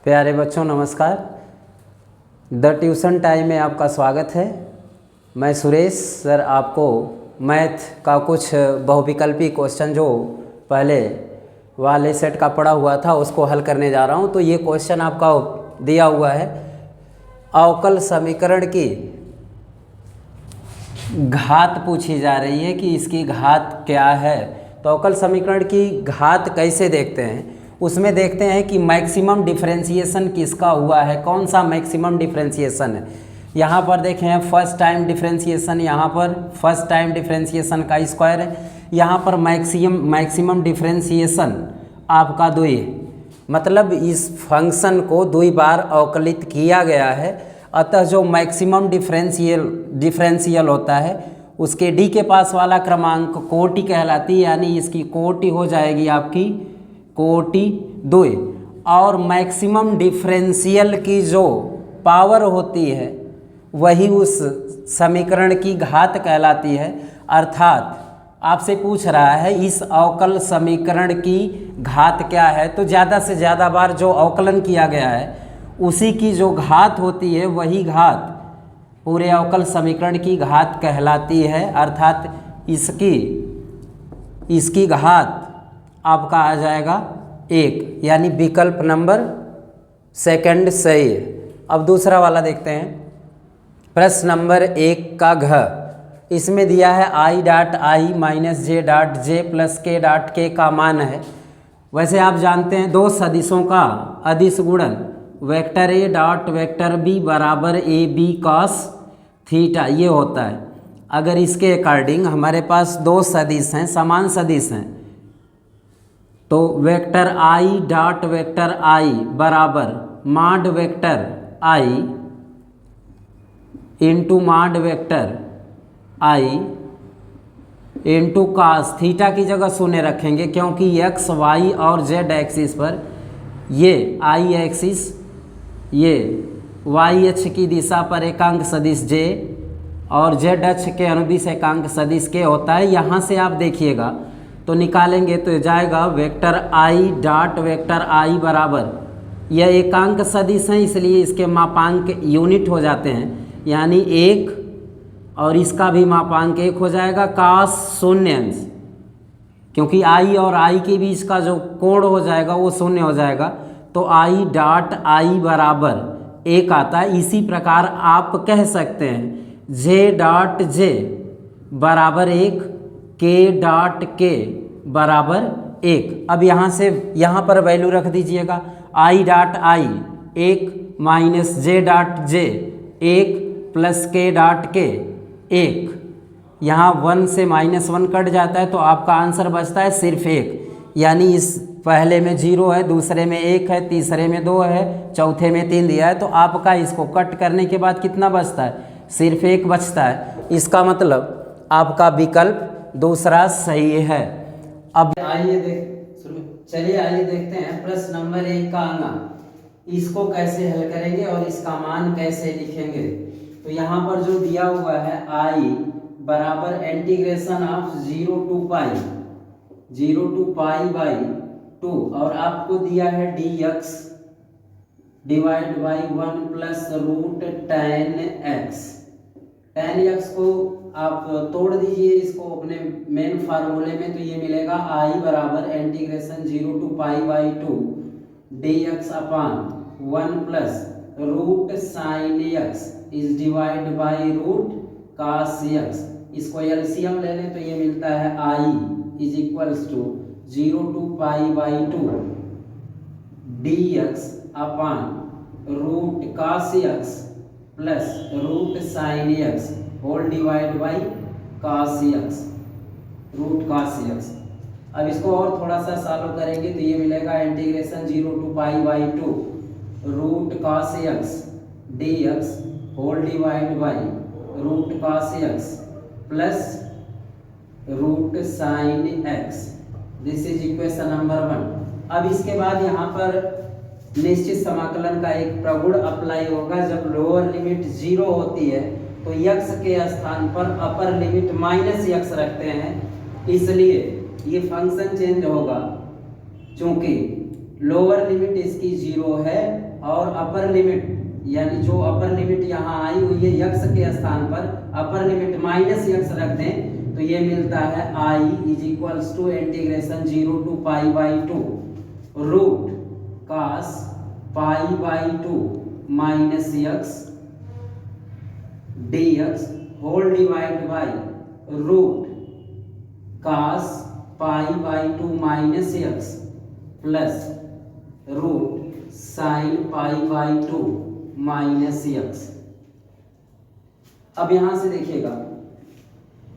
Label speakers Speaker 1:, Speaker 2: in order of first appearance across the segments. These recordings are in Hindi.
Speaker 1: प्यारे बच्चों नमस्कार। द ट्यूशन टाइम में आपका स्वागत है। मैं सुरेश सर आपको मैथ का कुछ बहुविकल्पी क्वेश्चन जो पहले वाले सेट का पड़ा हुआ था उसको हल करने जा रहा हूं। तो ये क्वेश्चन आपका दिया हुआ है, अवकल समीकरण की घात पूछी जा रही है कि इसकी घात क्या है। तो अवकल समीकरण की घात कैसे देखते हैं, उसमें देखते हैं कि मैक्सिमम डिफरेंशिएशन किसका हुआ है, कौन सा मैक्सिमम डिफरेंशिएशन है। यहाँ पर देखें फर्स्ट टाइम डिफरेंशिएशन, यहाँ पर फर्स्ट टाइम डिफरेंशिएशन का स्क्वायर है, यहाँ पर मैक्सिमम डिफरेंशिएशन आपका दुई है, मतलब इस फंक्शन को दुई बार अवकलित किया गया है। अतः जो मैक्सिमम डिफरेंशियल होता है उसके डी के पास वाला क्रमांक कोटि कहलाती है, यानी इसकी कोटि हो जाएगी आपकी कोटि दुई। और मैक्सिमम डिफरेंशियल की जो पावर होती है वही उस समीकरण की घात कहलाती है। अर्थात आपसे पूछ रहा है इस अवकल समीकरण की घात क्या है, तो ज़्यादा से ज़्यादा बार जो अवकलन किया गया है उसी की जो घात होती है वही घात पूरे अवकल समीकरण की घात कहलाती है। अर्थात इसकी घात आपका आ जाएगा 1, यानी विकल्प नंबर सेकंड सही है। अब दूसरा वाला देखते हैं, प्रश्न नंबर 1 का घ। इसमें दिया है i dot I minus J dot J plus के डॉट के का मान है। वैसे आप जानते हैं दो सदिशों का अदिश गुणन vector a dot vector b बराबर ए बी कॉस थीटा ये होता है। अगर इसके अकॉर्डिंग हमारे पास दो सदिश हैं, समान सदिश हैं, तो vector i dot vector i बराबर mod vector i into mod vector i into cos theta की जगह शून्य रखेंगे, क्योंकि x y और z एक्सिस पर ये i एक्सिस ये y अक्ष की दिशा पर एकांक सदिश j और z अक्ष के अनुदिश एकांक सदिश k होता है। यहाँ से आप देखिएगा तो निकालेंगे तो जाएगा vector i dot vector i बराबर, यह एकांक सदिश है इसलिए इसके मापांक यूनिट हो जाते हैं, यानी 1 और इसका भी मापांक 1 हो जाएगा cos शून्य अंश, क्योंकि i और i के बीच का जो कोण हो जाएगा वो शून्य हो जाएगा, तो i डॉट i बराबर 1 आता है। इसी प्रकार आप कह सकते हैं j डॉट j बराबर 1, k डॉट k बराबर 1। अब यहाँ से यहाँ पर वैल्यू रख दीजिएगा, i dot i 1 minus j dot j 1 plus k dot k 1। यहाँ 1 से -1 कट जाता है तो आपका आंसर बचता है सिर्फ 1, यानी इस पहले में 0 है, दूसरे में 1 है, तीसरे में 2 है, चौथे में 3 दिया है, तो आपका इसको कट करने के बाद कितना बचता है, सिर्फ 1 बचता है। इसका मतलब आपका विकल्प दूसरा सही है। अब आइए देखते हैं प्रश्न नंबर 1 का अंग, इसको कैसे हल करेंगे और इसका मान कैसे लिखेंगे। तो यहाँ पर जो दिया हुआ है i बराबर integration of 0 to pi by 2 और आपको दिया है dx divide by 1 plus root tan x को आप तोड़ दीजिए इसको अपने मेन फार्मूले में, तो ये मिलेगा i बराबर integration 0 to pi by 2 dx upon 1 plus root sine x is divide by root cos x। इसको एलसीएम ले लें तो ये मिलता है i is equals to 0 to pi by 2 dx upon root cos x plus root sine x whole divide by cos x root cos x। अब इसको और थोड़ा सा सॉल्व करेंगे तो ये मिलेगा integration 0 to pi by 2 root cos x dx whole divide by root cos x plus root sine x। This is equation number 1। अब इसके बाद यहाँ पर निश्चित समाकलन का एक प्रगुण अप्लाई होगा। जब लोअर लिमिट 0 होती है तो x के स्थान पर अपर लिमिट -x रखते हैं, इसलिए ये फंक्शन चेंज होगा। चूंकि लोअर लिमिट इसकी 0 है और अपर लिमिट यानी जो अपर लिमिट यहाँ आई हुई है यक्स के स्थान पर अपर लिमिट माइनस यक्स रख दें तो ये मिलता है I is equals to integration 0 to pi by 2 root cos pi by 2 minus x d x whole divide by root cos pi by 2 minus x plus root sine pi by 2 minus x. अब यहां से देखिएगा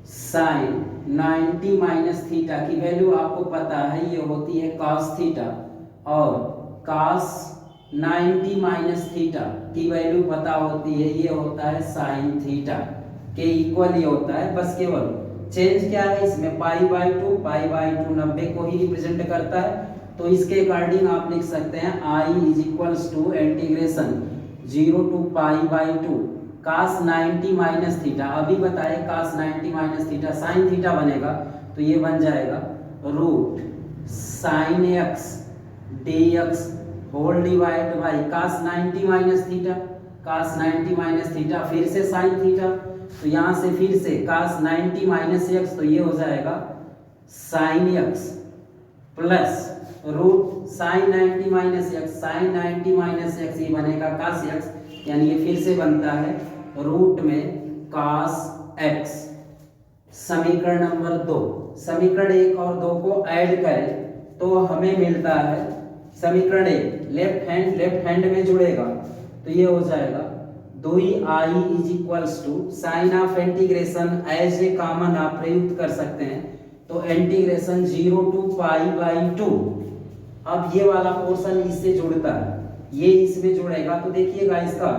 Speaker 1: साइन 90 माइनस थीटा की वैल्यू आपको पता है ये होती है cos थीटा और cos 90 माइनस थीटा की वैल्यू पता होती है ये होता है साइन थीटा के इक्वल ये होता है। बस केवल चेंज क्या है इसमें पाई बाई 2 90 को ही रिप्रेजेंट करता है तो इसके अकॉर्डिंग आप लिख सकते हैं I is equals to integration 0 to pi by 2 cos 90 minus theta अभी बताए cos 90 minus theta sine theta बनेगा तो ये बन जाएगा root sine x d x whole divide by cos 90 minus theta cos 90 minus theta फिर से साइन थीटा तो यहाँ से फिर से cos 90 माइनस एक्स तो ये हो जाएगा sine x plus root sine 90 minus x sine 90 minus x ये बनेगा cos एक्स यानी ये फिर से बनता है रूट में cos एक्स। समीकरण नंबर 2 समीकरण 1 और 2 को ऐड करें तो हमें मिलता है समीकरण 1 लेफ्ट हैंड में जुड़ेगा तो ये हो जाएगा 2i is equals to sine of integration as a common आप प्रयुक्त कर सकते हैं तो इंटीग्रेशन 0 to पाई बाई 2 अब ये वाला पोर्शन इससे जुड़ता है ये इसमें जुड़ेगा तो देखिएगा इसका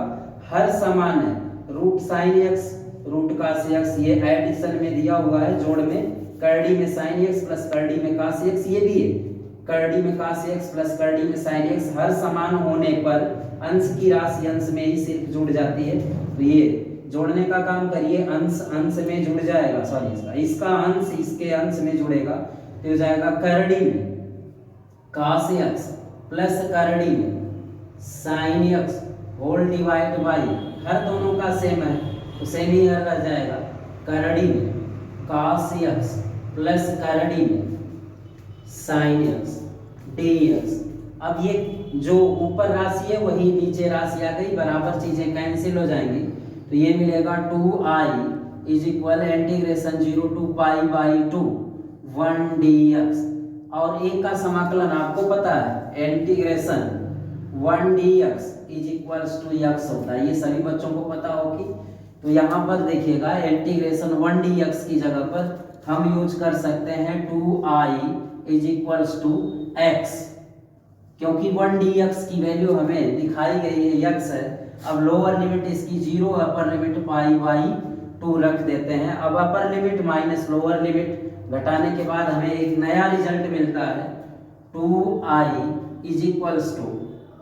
Speaker 1: हर समान है root sine x root cos x ये एडिशन में दिया हुआ है जोड़ में करड़ी में साइन एक्स प्लस करड़ी में cos एक्स ये भी है करड़ी में cos एक्स प्लस करड़ी में साइन एक्स हर समान होने पर अंश की राशि अंश में ही सिर्फ जुड़ जाती है तो ये जोड़ने का काम करिए अंश अंश में जुड़ जाएगा सॉरी इसका अंश इसके अंश में जुड़ेगा तो हो जाएगा करड़ी में cos एक्स प्लस करड़ी में sine x whole divide by हर दोनों का सेम है तो सेम ही रह जाएगा करड़ी में cos एक्स प्लस करड़ी में साइन एक्स डी एक्स। अब ये जो ऊपर राशि है वही नीचे राशि आ गई बराबर चीजें कैंसिल हो जाएंगी तो ये मिलेगा 2i is equal integration 0 to pi by 2 1 dx और एक का समाकलन आपको पता है integration 1 dx is equals to x होता है ये सभी बच्चों को पता होगी तो यहाँ पर देखिएगा इंटीग्रेशन 1 dx की जगह पर हम यूज कर सकते हैं 2i is equals to x क्योंकि 1 dx की वैल्यू हमें दिखाई गई है x है। अब लोअर लिमिट इसकी 0 अपर लिमिट पाई बाई 2 रख देते हैं। अब upper limit minus lower limit घटाने के बाद हमें एक नया रिजल्ट मिलता है 2i is equals to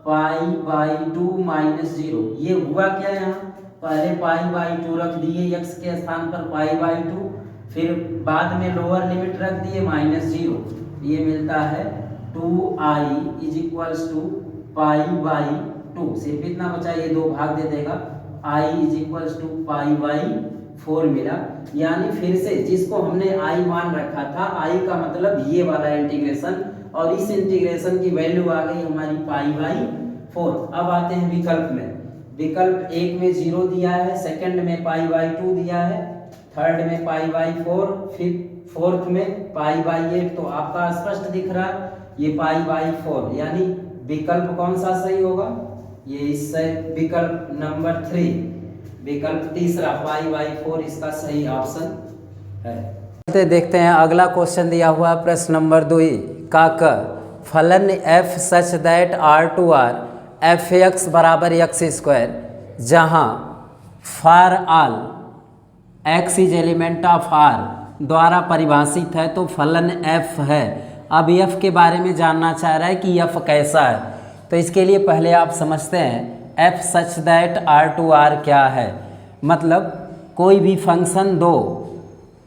Speaker 1: pi by 2 minus 0 ये हुआ क्या यहाँ पहले पाई बाई 2 रख दिए x के स्थान पर पाई बाई 2 फिर बाद में लोअर लिमिट रख दिए माइनस 0 ये मिलता है 2i is equals to pi by 2 सिर्फ इतना बचा ये 2 भाग दे देगा i is equals to pi by 4 मिला यानी फिर से जिसको हमने i मान रखा था i का मतलब ये वाला इंटीग्रेशन और इस इंटीग्रेशन की वैल्यू आ गई हमारी पाई बाई 4। अब आते हैं विकल्प में विकल्प 1 में 0 दिया है सेकंड में पाई बाई 2 दिया है थर्ड में पाई बाई 4 फिर फोर्थ में पाई बाई 8 तो आपका स्पष्ट दिख रहा है ये पाई बाई 4 यानी विकल्प कौन सा सही होगा ये इससे विकल्प नंबर 3 विकल्प तीसरा पाई बाई 4 इसका सही ऑप्शन है। देखते हैं अगला क्वेश्चन दिया हुआ प्रश्न नंबर 2 का फलन f such that r2r f(x) बराबर x² जहाँ for all x is element of r द्वारा परिभाषित है तो फलन f है। अब f के बारे में जानना चाह रहा है कि f कैसा है तो इसके लिए पहले आप समझते हैं f सच दैट r2r क्या है। मतलब कोई भी फंक्शन 2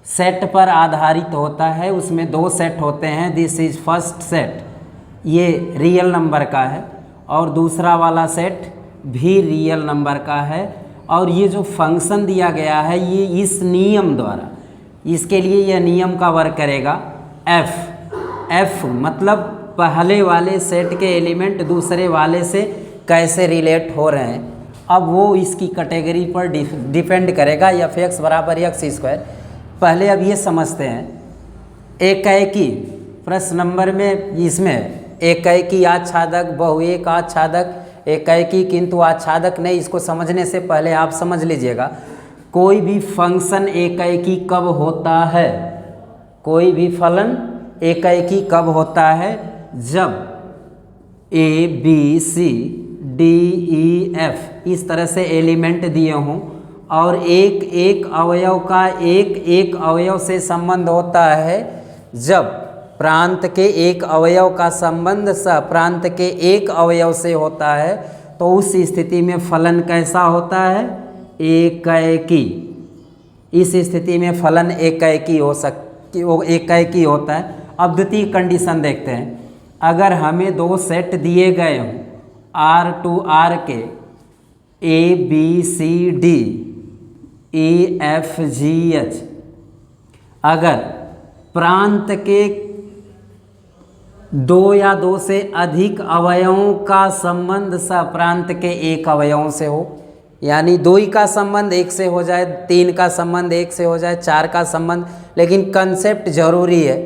Speaker 1: सेट पर आधारित होता है उसमें 2 सेट होते हैं दिस इज फर्स्ट सेट ये रियल नंबर का है और दूसरा वाला सेट भी रियल नंबर का है। और ये जो फंक्शन दिया गया है ये इस नियम द्वारा, इसके लिए यह नियम का वर्क करेगा एफ मतलब पहले वाले सेट के एलिमेंट दूसरे वाले से कैसे रिलेट हो रहे हैं। अब वो इसकी कैटेगरी पर डिपेंड करेगा। एफ एक्स बराबर एक्स स्क्वायर। पहले अब ये समझते हैं एकाएकी प्रश्न नंबर में, इसमें एकाएकी आच्छादक, बहुएक आच्छादक, एकाएकी किंतु आच्छादक नहीं, इसको समझने से पहले आप समझ लीजिएगा कोई भी फंक्शन एकाएकी कब होता है, कोई भी फलन एकाएकी कब होता है, जब A B C D E F इस तरह से एलिमेंट दिए हों और एक एक अवयव का एक एक अवयव से संबंध होता है। जब प्रांत के एक अवयव का संबंध सह प्रांत के एक अवयव से होता है तो उस स्थिति में फलन कैसा होता है, एकाएकी। इस स्थिति में फलन एकाएकी एकाएकी होता है। अब द्वितीय कंडीशन देखते हैं। अगर हमें दो सेट दिए गए हों R टू R के A B C D E F G H, अगर प्रांत के दो या दो से अधिक अवयवों का संबंध सह प्रांत के एक अवयवों से हो, यानी दो ही का संबंध एक से हो जाए, तीन का संबंध एक से हो जाए, चार का संबंध, लेकिन कंसेप्ट जरूरी है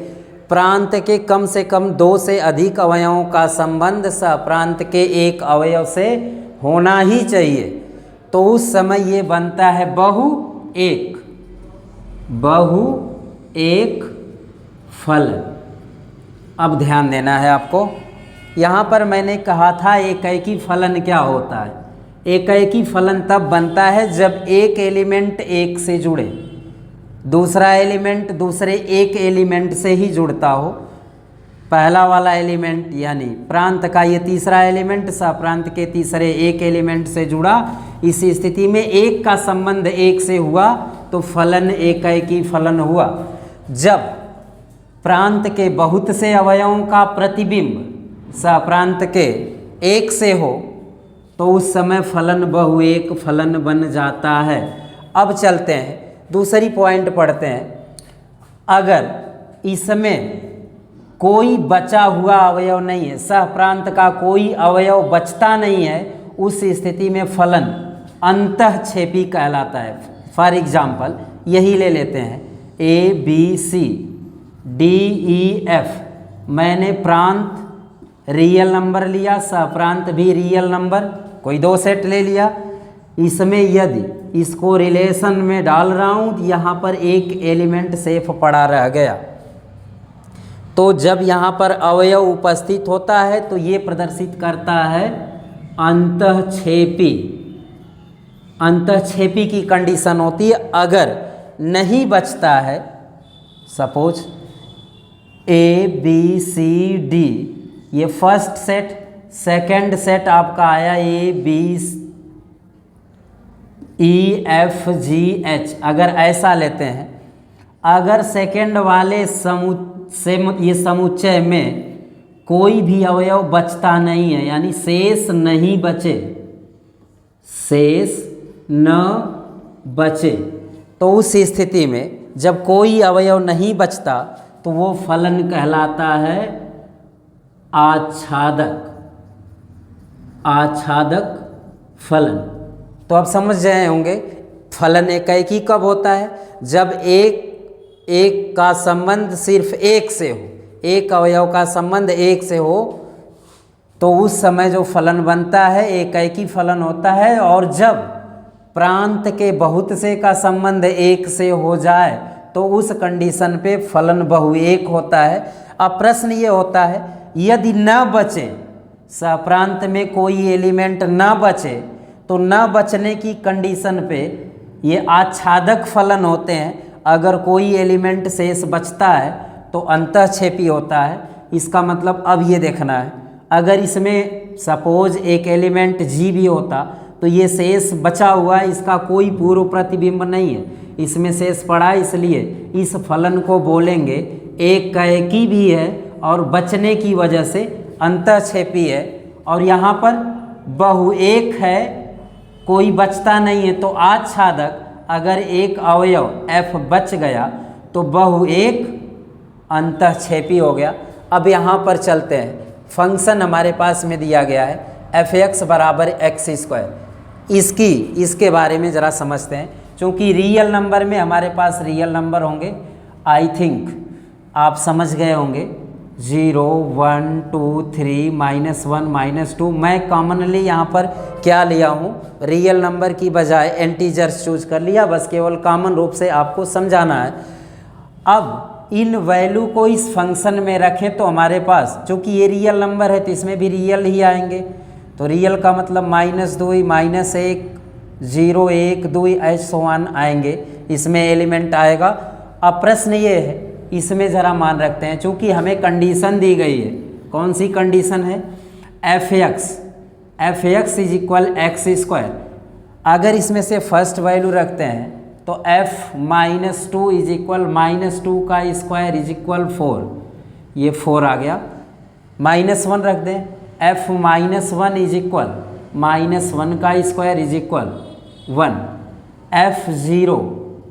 Speaker 1: प्रांत के कम से कम दो से अधिक अवयवों का संबंध सह प्रांत के एक अवयव से होना ही चाहिए। तो उस समय ये बनता है बहु एक फलन। अब ध्यान देना है आपको, यहाँ पर मैंने कहा था एकाएकी फलन क्या होता है। एकाएकी फलन तब बनता है जब एक एलिमेंट एक से जुड़े, दूसरा एलिमेंट दूसरे एक एलिमेंट से ही जुड़ता हो। पहला वाला एलिमेंट यानी प्रांत का ये तीसरा एलिमेंट सह प्रांत के तीसरे एक एलिमेंट से जुड़ा, इस स्थिति में एक का संबंध एक से हुआ तो फलन एकाएकी फलन हुआ। जब प्रांत के बहुत से अवयवों का प्रतिबिंब सह प्रांत के एक से हो तो उस समय फलन बहुएक फलन बन जाता है। अब चलते हैं दूसरी पॉइंट पढ़ते हैं। अगर इसमें कोई बचा हुआ अवयव नहीं है, सह प्रांत का कोई अवयव बचता नहीं है, उस स्थिति में फलन अंतःक्षेपी कहलाता है। फॉर एग्जाम्पल यही ले लेते हैं A B C D E F, मैंने प्रांत रियल नंबर लिया, सह प्रांत भी रियल नंबर, कोई दो सेट ले लिया। इसमें यदि इसको रिलेशन में डाल रहा हूँ, यहाँ पर एक एलिमेंट सेफ पड़ा रह गया, तो जब यहाँ पर अवयव उपस्थित होता है तो ये प्रदर्शित करता है अंतःक्षेपी। अंतःक्षेपी की कंडीशन होती है अगर नहीं बचता है, suppose A B C D ये फर्स्ट सेट, सेकंड सेट आपका आया A B E F G H, अगर ऐसा लेते हैं, अगर सेकंड वाले ये समुच्चय में कोई भी अवयव बचता नहीं है, यानी शेष नहीं बचे, शेष न बचे, तो उस स्थिति में जब कोई अवयव नहीं बचता तो वो फलन कहलाता है आच्छादक। आच्छादक फलन। तो आप समझ गए होंगे फलन एकाएकी कब होता है, जब एक का संबंध सिर्फ एक से हो, एक अवयव का संबंध एक से हो, तो उस समय जो फलन बनता है एकाएकी फलन होता है। और जब प्रांत के बहुत से का संबंध एक से हो जाए तो उस कंडीशन पे फलन बहुएक होता है। अब प्रश्न ये होता है यदि न बचे, सप्रांत में कोई एलिमेंट न बचे, तो न बचने की कंडीशन पे ये आच्छादक फलन होते हैं। अगर कोई एलिमेंट शेष बचता है तो अंतःक्षेपी होता है। इसका मतलब अब ये देखना है, अगर इसमें सपोज एक एलिमेंट जी भी होता तो ये शेष बचा हुआ है, इसका कोई पूर्व प्रतिबिंब नहीं है, इसमें शेष पड़ा, इसलिए इस फलन को बोलेंगे एकाएकी भी है और बचने की वजह से अंतःक्षेपी है। और यहाँ पर बहु एक है, कोई बचता नहीं है, तो आच्छादक अगर एक अवयव f बच गया तो बहु एक अंतःक्षेपी हो गया। अब यहाँ पर चलते हैं, फंक्शन हमारे पास में दिया गया है f(x) बराबर x²। इसके बारे में ज़रा समझते हैं, क्योंकि रियल नंबर में हमारे पास रियल नंबर होंगे, आई थिंक आप समझ गए होंगे 0 1 2 3 -1 -2। मैं कॉमनली यहाँ पर क्या लिया हूँ, रियल नंबर की बजाय इंटीजर्स चूज कर लिया, बस केवल कॉमन रूप से आपको समझाना है। अब इन वैल्यू को इस फंक्शन में रखें तो हमारे पास, चूँकि ये रियल नंबर है तो इसमें भी रियल ही आएंगे, तो रियल का मतलब -2 -1 0 1 2 ऐसे 1 आएंगे, इसमें एलिमेंट आएगा। अब प्रश्न ये है, इसमें ज़रा मान रखते हैं, चूँकि हमें कंडीशन दी गई है, कौन सी कंडीशन है, f(x) इज इक्वल x²। अगर इसमें से फर्स्ट वैल्यू रखते हैं तो f-2 इज इक्वल -2 का स्क्वायर इज इक्वल 4, ये 4 आ गया। -1 रख दें, f-1 इज इक्वल -1 का square is equal 1। f0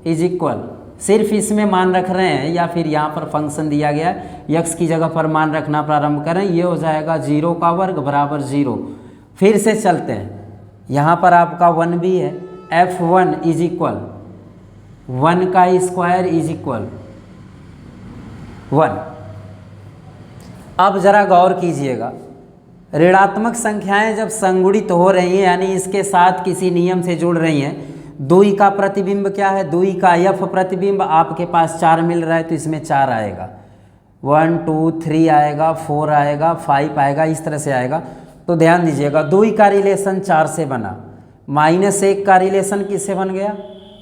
Speaker 1: is equal, सिर्फ इसमें मान रख रहे हैं या फिर यहाँ पर फंक्शन दिया गया है, x की जगह पर मान रखना प्रारंभ करें, ये हो जाएगा 0 का वर्ग बराबर 0। फिर से चलते हैं, यहाँ पर आपका 1 भी है, f1 इज इक्वल 1 का स्क्वायर इज इक्वल 1। अब ज़रा गौर कीजिएगा, ऋणात्मक संख्याएं जब संगुणित हो रही हैं, यानी इसके साथ किसी नियम से जुड़ रही हैं, दुई का प्रतिबिंब क्या है, दुई का f प्रतिबिंब आपके पास 4 मिल रहा है तो इसमें 4 आएगा, 1 2 3 आएगा, 4 आएगा, 5 आएगा, इस तरह से आएगा। तो ध्यान दीजिएगा, दुई का रिलेशन 4 से बना, -1 का रिलेशन किससे बन गया,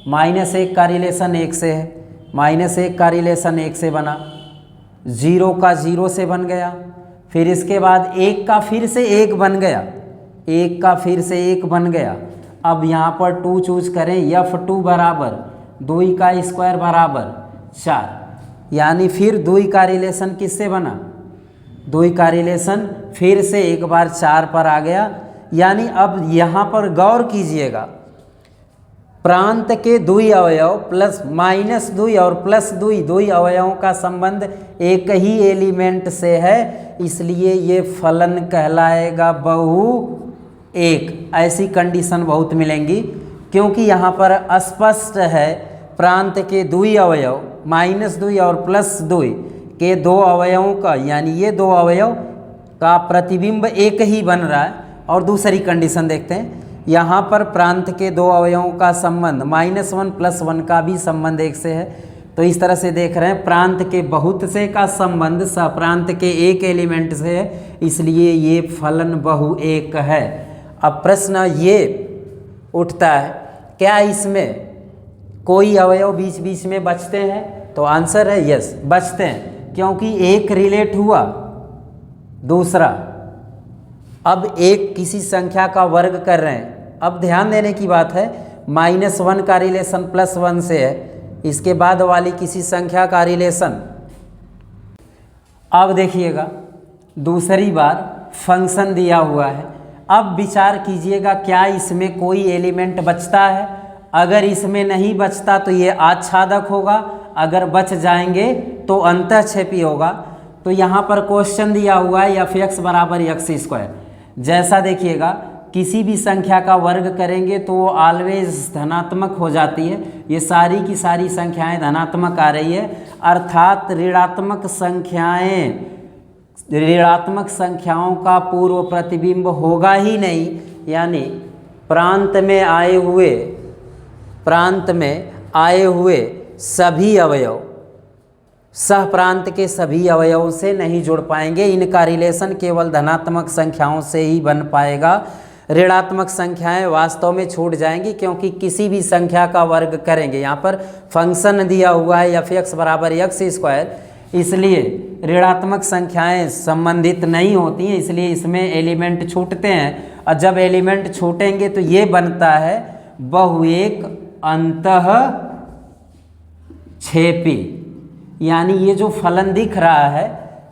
Speaker 1: -1 का रिलेशन 1 से है, -1 का रिलेशन 1 से बना, 0 का 0 से बन गया, फिर इसके बाद 1 का फिर से 1 बन गया, 1 का फिर से 1 बन गया। अब यहाँ पर 2 चूज करें, f2 बराबर 2 का स्क्वायर बराबर 4, यानी फिर 2 का रिलेशन किससे बना, 2 का रिलेशन फिर से एक बार 4 पर आ गया। यानी अब यहाँ पर गौर कीजिएगा, प्रांत के 2 अवयव प्लस -2 और +2 2 अवयवों का संबंध एक ही एलिमेंट से है, इसलिए ये फलन कहलाएगा बहु एक। ऐसी कंडीशन बहुत मिलेंगी, क्योंकि यहाँ पर स्पष्ट है प्रांत के 2 अवयव -2 और +2 के 2 अवयवों का, यानी ये 2 अवयव का प्रतिबिंब एक ही बन रहा है। और दूसरी कंडीशन देखते हैं, यहाँ पर प्रांत के 2 अवयवों का संबंध -1 + 1 का भी संबंध 1 से है। तो इस तरह से देख रहे हैं, प्रांत के बहुत से का संबंध सप्रांत के एक एलिमेंट से है, इसलिए ये फलन बहु एक है। अब प्रश्न ये उठता है, क्या इसमें कोई अवयव बीच बीच में बचते हैं, तो आंसर है यस, बचते हैं, क्योंकि एक रिलेट हुआ दूसरा। अब एक किसी संख्या का वर्ग कर रहे हैं, अब ध्यान देने की बात है, -1 का रिलेशन +1 से है, इसके बाद वाली किसी संख्या का रिलेशन। अब देखिएगा, दूसरी बार फंक्शन दिया हुआ है, अब विचार कीजिएगा क्या इसमें कोई एलिमेंट बचता है। अगर इसमें नहीं बचता तो ये आच्छादक होगा, अगर बच जाएंगे तो अंतःक्षेपी होगा। तो यहाँ पर क्वेश्चन दिया हुआ है f(x) बराबर x²। जैसा देखिएगा, किसी भी संख्या का वर्ग करेंगे तो वो ऑलवेज धनात्मक हो जाती है, ये सारी की सारी संख्याएं धनात्मक आ रही है, अर्थात ऋणात्मक संख्याओं का पूर्व प्रतिबिंब होगा ही नहीं। यानी प्रांत में आए हुए सभी अवयव सह प्रांत के सभी अवयवों से नहीं जुड़ पाएंगे, इनका रिलेशन केवल धनात्मक संख्याओं से ही बन पाएगा। ऋणात्मक संख्याएं वास्तव में छूट जाएंगी, क्योंकि किसी भी संख्या का वर्ग करेंगे, यहाँ पर फंक्शन दिया हुआ है f(x) बराबर x², इसलिए ऋणात्मक संख्याएं संबंधित नहीं होती हैं, इसलिए इसमें एलिमेंट छूटते हैं। और जब एलिमेंट छूटेंगे तो ये बनता है बहुएक अंतःक्षेपी। यानी ये जो फलन दिख रहा है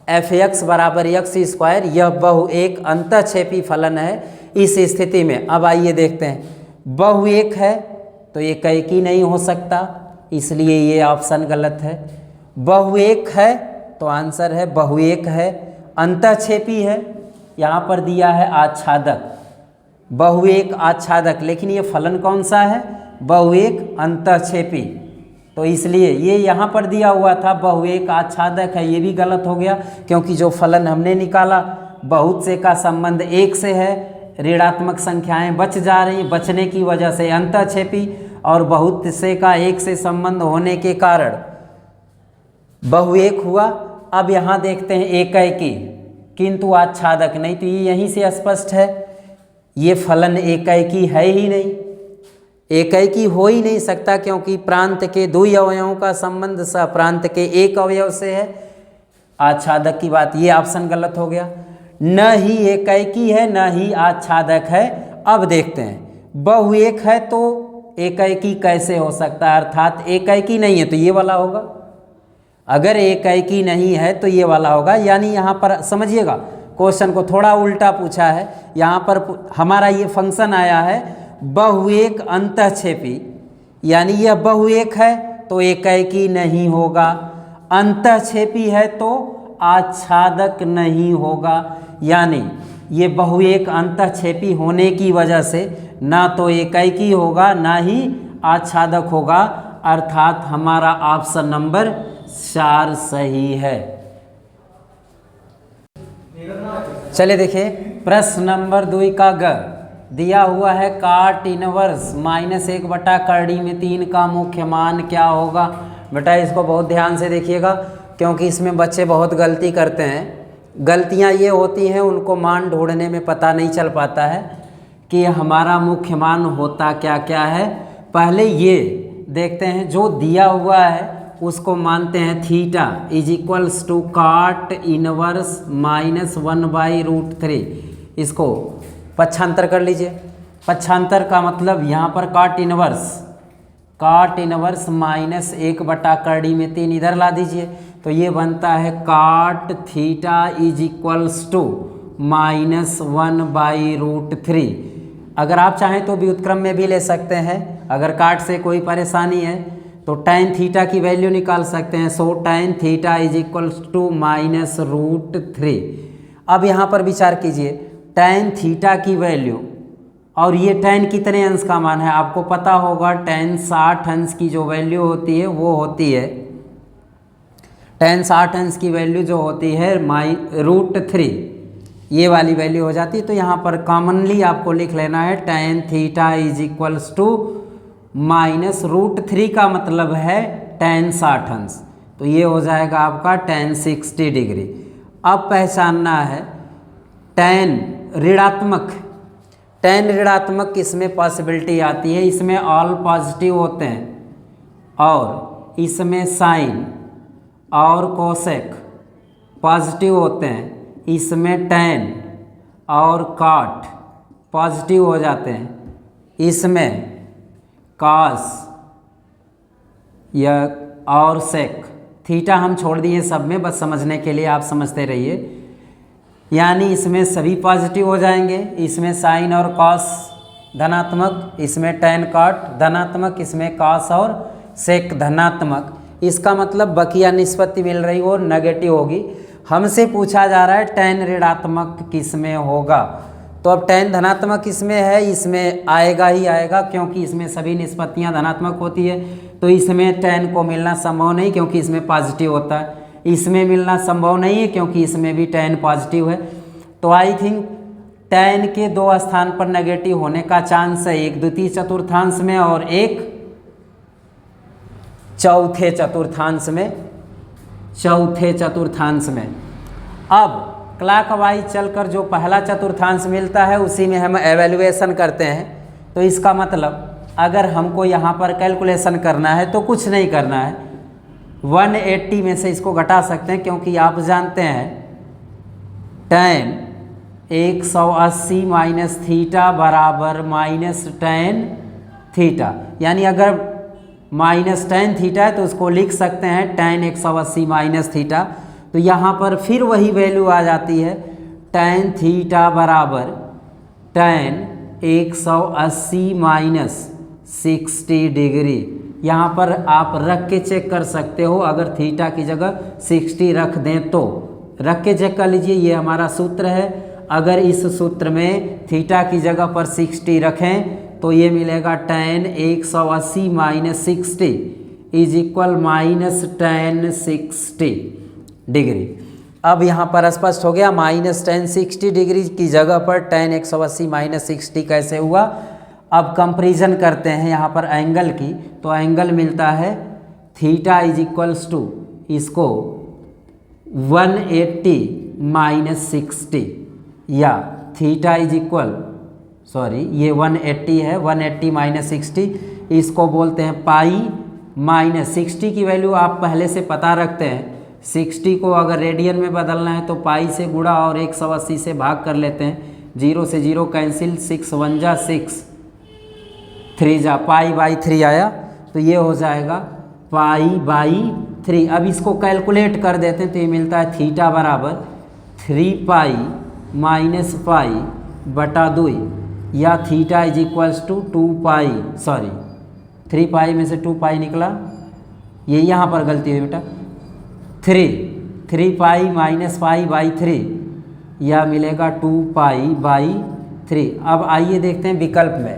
Speaker 1: एफ एक्स बराबर एक्स स्क्वायर, यह बहु एक अंतःक्षेपी फलन है। इस स्थिति में अब आइए देखते हैं, बहु एक है तो एकाएकी नहीं हो सकता, इसलिए ये ऑप्शन गलत है। बहु एक है तो आंसर है बहु एक है। अंतःक्षेपी है, यहाँ पर दिया है आच्छादक, बहु एक आच्छादक, लेकिन ये फलन कौन सा है, बहु एक अंतःक्षेपी, तो इसलिए ये यहाँ पर दिया हुआ था बहु एक आच्छादक है, ये भी गलत हो गया क्योंकि जो फलन हमने निकाला बहुत से का संबंध एक से है, ऋणात्मक संख्याएं बच जा रही, बचने की वजह से अंतःक्षेपी, और बहुत से का एक से संबंध होने के कारण बहु एक हुआ। अब यहाँ देखते हैं एकाएकी किंतु आच्छादक नहीं, तो ये यहीं से स्पष्ट है, ये फलन एकाएकी है ही नहीं, एकाएकी हो ही नहीं सकता क्योंकि प्रांत के दो अवयवों का संबंध सह प्रांत के एक अवयव से है। आच्छादक की बात, ये ऑप्शन गलत हो गया, न ही एकाएकी है न ही आच्छादक है। अब देखते हैं, बहु एक है तो एकाएकी कैसे हो सकता है, अर्थात एकाएकी नहीं है तो ये वाला होगा, अगर एकाएकी नहीं है तो ये वाला होगा। यानी यहाँ पर समझिएगा, क्वेश्चन को थोड़ा उल्टा पूछा है। यहाँ पर हमारा ये फंक्शन आया है बहु एक अंतःक्षेपी, यानी यह बहु एक है तो एकाएकी नहीं होगा, अंतःक्षेपी है तो आच्छादक नहीं होगा। यानी ये बहु एक अंतःक्षेपी होने की वजह से ना तो एकाएकी होगा ना ही आच्छादक होगा, अर्थात हमारा ऑप्शन नंबर 4 सही है। चलिए देखिए प्रश्न नंबर 2 का ग दिया हुआ है, काट इनवर्स -1/3 का मुख्य मान क्या होगा। बेटा इसको बहुत ध्यान से देखिएगा क्योंकि इसमें बच्चे बहुत गलती करते हैं। गलतियां ये होती हैं उनको मान ढूंढने में पता नहीं चल पाता है कि हमारा मुख्य मान होता क्या क्या है। पहले ये देखते हैं, जो दिया हुआ है उसको मानते हैं थीटा = काट इनवर्स -1/√3। इसको पक्षांतर कर लीजिए। पक्षांतर का मतलब यहाँ पर काट इनवर्स -1/3 इधर ला दीजिए, तो ये बनता है काट थीटा = -1/√3। अगर आप चाहें तो व्युत्क्रम में भी ले सकते हैं, अगर काट से कोई परेशानी है तो tan थीटा की वैल्यू निकाल सकते हैं। सो tan थीटा = -√3। अब यहाँ पर विचार कीजिए, tan थीटा की वैल्यू, और ये tan कितने अंश का मान है आपको पता होगा, tan 60 अंश की जो वैल्यू होती है वो होती है, tan 60 अंश की वैल्यू जो होती है √3, ये वाली वैल्यू हो जाती है। तो यहाँ पर कॉमनली आपको लिख लेना है tan थीटा =-√3 का मतलब है tan 60 अंश, तो ये हो जाएगा आपका tan 60 डिग्री। अब पहचानना है tan ऋणात्मक इसमें पॉसिबिलिटी आती है, इसमें ऑल पॉजिटिव होते हैं, और इसमें साइन और कोसेक पॉजिटिव होते हैं, इसमें tan और काट पॉजिटिव हो जाते हैं, इसमें कॉस या और सेक, थीटा हम छोड़ दिए सब में, बस समझने के लिए आप समझते रहिए। यानी इसमें सभी पॉजिटिव हो जाएंगे, इसमें साइन और कॉस धनात्मक, इसमें tan काट धनात्मक, इसमें कॉस और सेक धनात्मक। इसका मतलब बकिया निष्पत्ति मिल रही हो नेगेटिव होगी। हमसे पूछा जा रहा है tan ऋणात्मक किस में होगा, तो अब tan धनात्मक इसमें है, इसमें आएगा ही आएगा क्योंकि इसमें सभी निष्पत्तियां धनात्मक होती है, तो इसमें tan को मिलना संभव नहीं क्योंकि इसमें पॉजिटिव होता है, इसमें मिलना संभव नहीं है क्योंकि इसमें भी tan पॉजिटिव है। तो आई थिंक tan के 2 स्थान पर नेगेटिव होने का चांस है, एक द्वितीय चतुर्थांश में और एक चौथे चतुर्थांश में। अब क्लॉकवाइज चलकर जो पहला चतुर्थांश मिलता है उसी में हम एवेल्युएशन करते हैं। तो इसका मतलब अगर हमको यहाँ पर कैलकुलेशन करना है तो कुछ नहीं करना है, 180 में से इसको घटा सकते हैं क्योंकि आप जानते हैं tan 180 माइनस थीटा बराबर -tan थीटा, यानी अगर -tan थीटा है तो उसको लिख सकते हैं tan 180 माइनस थीटा। तो यहाँ पर फिर वही वैल्यू आ जाती है, tan थीटा बराबर tan 180 माइनस 60 डिग्री। यहाँ पर आप रख के चेक कर सकते हो, अगर थीटा की जगह 60 रख दें तो रख के चेक कर लीजिए। ये हमारा सूत्र है, अगर इस सूत्र में थीटा की जगह पर 60 रखें तो ये मिलेगा tan 180 minus 60 is equal minus tan 60 degree. अब यहाँ पर स्पष्ट हो गया, माइनस tan 60 डिग्री की जगह पर tan 180 माइनस 60 कैसे हुआ। अब कंपैरिजन करते हैं यहाँ पर एंगल की, तो एंगल मिलता है थीटा इज इक्वल्स टू इसको 180 माइनस 60 या थीटा इज इक्वल ये 180 है, 180 माइनस 60 इसको बोलते हैं पाई माइनस 60 की वैल्यू आप पहले से पता रखते हैं। 60 को अगर रेडियन में बदलना है तो पाई से गुणा और 180 से भाग कर लेते हैं। 0 से 0 कैंसिल, 6 1 जा 6, 3 जा पाई बाई 3 आया, तो ये हो जाएगा पाई बाई 3। अब इसको कैलकुलेट कर देते हैं तो ये मिलता है थीटा बराबर 3 पाई माइनस पाई बटा 2 या थीटा इज इक्वल्स टू 2 पाई 3 पाई में से 2 पाई निकला, ये यहाँ पर गलती हुई बेटा, 3 पाई माइनस पाई बाई 3 या मिलेगा 2 पाई बाई 3। अब आइए देखते हैं विकल्प में,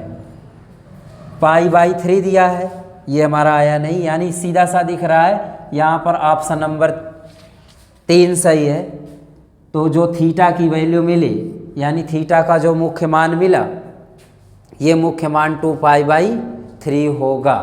Speaker 1: पाई बाई 3 दिया है, ये हमारा आया नहीं, यानी सीधा सा दिख रहा है यहाँ पर ऑप्शन नंबर 3 सही है। तो जो थीटा की वैल्यू मिली, यानी थीटा का जो मुख्य मान मिला, ये मुख्य मान 2 पाई बाई 3 होगा।